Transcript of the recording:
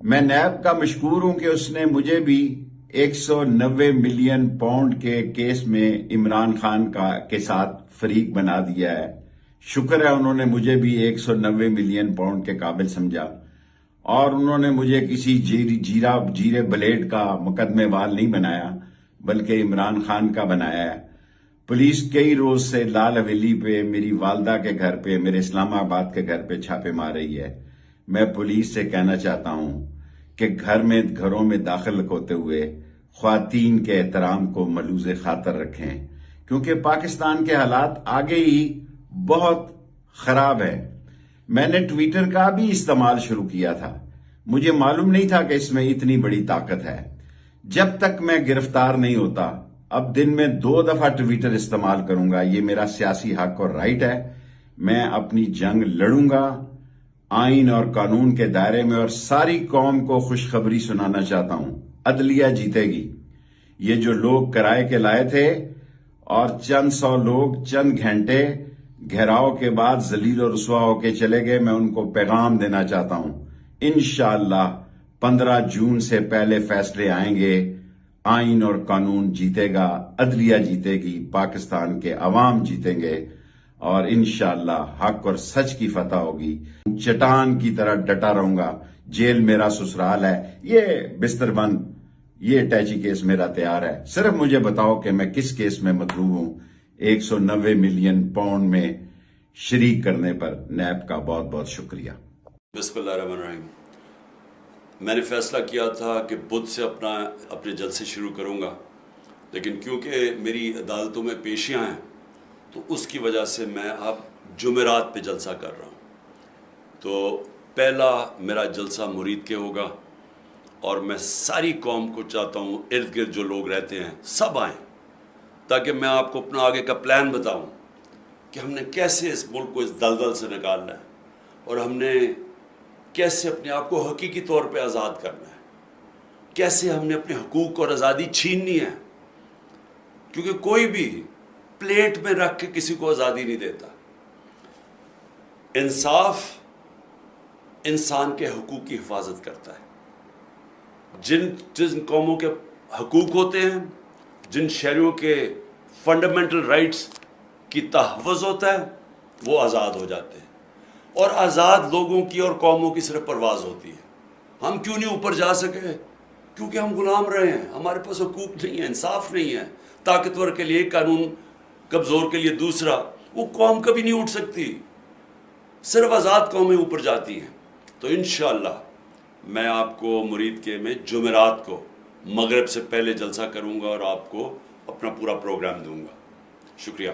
میں نیب کا مشکور ہوں کہ اس نے مجھے بھی 190 ملین پاؤنڈ کے کیس میں عمران خان کے ساتھ فریق بنا دیا ہے۔ شکر ہے انہوں نے مجھے بھی 190 ملین پاؤنڈ کے قابل سمجھا اور انہوں نے مجھے کسی جیرے بلیڈ کا مقدمے وال نہیں بنایا بلکہ عمران خان کا بنایا ہے۔ پولیس کئی روز سے لال حویلی پہ، میری والدہ کے گھر پہ، میرے اسلام آباد کے گھر پہ چھاپے مار رہی ہے۔ میں پولیس سے کہنا چاہتا ہوں کہ گھروں میں داخل ہوتے ہوئے خواتین کے احترام کو ملوز خاطر رکھیں، کیونکہ پاکستان کے حالات آگے ہی بہت خراب ہے۔ میں نے ٹویٹر کا بھی استعمال شروع کیا تھا، مجھے معلوم نہیں تھا کہ اس میں اتنی بڑی طاقت ہے۔ جب تک میں گرفتار نہیں ہوتا اب دن میں 2 دفعہ ٹویٹر استعمال کروں گا، یہ میرا سیاسی حق اور رائٹ ہے۔ میں اپنی جنگ لڑوں گا آئین اور قانون کے دائرے میں، اور ساری قوم کو خوشخبری سنانا چاہتا ہوں، عدلیہ جیتے گی۔ یہ جو لوگ کرائے کے لائے تھے اور چند 100 لوگ چند گھنٹے گھیراؤ کے بعد ذلیل و رسوا ہو کے چلے گئے، میں ان کو پیغام دینا چاہتا ہوں، انشاءاللہ 15 جون سے پہلے فیصلے آئیں گے، آئین اور قانون جیتے گا، عدلیہ جیتے گی، پاکستان کے عوام جیتیں گے اور انشاءاللہ حق اور سچ کی فتح ہوگی۔ چٹان کی طرح ڈٹا رہوں گا، جیل میرا سسرال ہے، یہ بستر بند، یہ اٹیچی کیس میرا تیار ہے، صرف مجھے بتاؤ کہ میں کس کیس میں مطلوب ہوں۔ 190 ملین پاؤنڈ میں شریک کرنے پر نیب کا بہت بہت شکریہ۔ بسم اللہ الرحمن الرحیم۔ میں نے فیصلہ کیا تھا کہ بدھ سے اپنے جلسے شروع کروں گا، لیکن کیونکہ میری عدالتوں میں پیشیاں ہیں تو اس کی وجہ سے میں اب جمعرات پہ جلسہ کر رہا ہوں۔ تو پہلا میرا جلسہ مرید کے ہوگا اور میں ساری قوم کو چاہتا ہوں، ارد گرد جو لوگ رہتے ہیں سب آئیں، تاکہ میں آپ کو اپنا آگے کا پلان بتاؤں کہ ہم نے کیسے اس ملک کو اس دلدل سے نکالنا ہے اور ہم نے کیسے اپنے آپ کو حقیقی طور پہ آزاد کرنا ہے، کیسے ہم نے اپنے حقوق اور آزادی چھیننی ہے، کیونکہ کوئی بھی پلیٹ میں رکھ کے کسی کو آزادی نہیں دیتا۔ انصاف انسان کے حقوق کی حفاظت کرتا ہے۔ جن قوموں کے حقوق ہوتے ہیں، جن شہریوں کے فنڈامنٹل رائٹس کی تحفظ ہوتا ہے، وہ آزاد ہو جاتے ہیں، اور آزاد لوگوں کی اور قوموں کی صرف پرواز ہوتی ہے۔ ہم کیوں نہیں اوپر جا سکے؟ کیونکہ ہم غلام رہے ہیں، ہمارے پاس حقوق نہیں ہے، انصاف نہیں ہے۔ طاقتور کے لیے ایک قانون، کمزور کے لیے دوسرا، وہ قوم کبھی نہیں اٹھ سکتی، صرف آزاد قومیں اوپر جاتی ہیں۔ تو انشاءاللہ میں آپ کو مرید کے میں جمعرات کو مغرب سے پہلے جلسہ کروں گا اور آپ کو اپنا پورا پروگرام دوں گا۔ شکریہ۔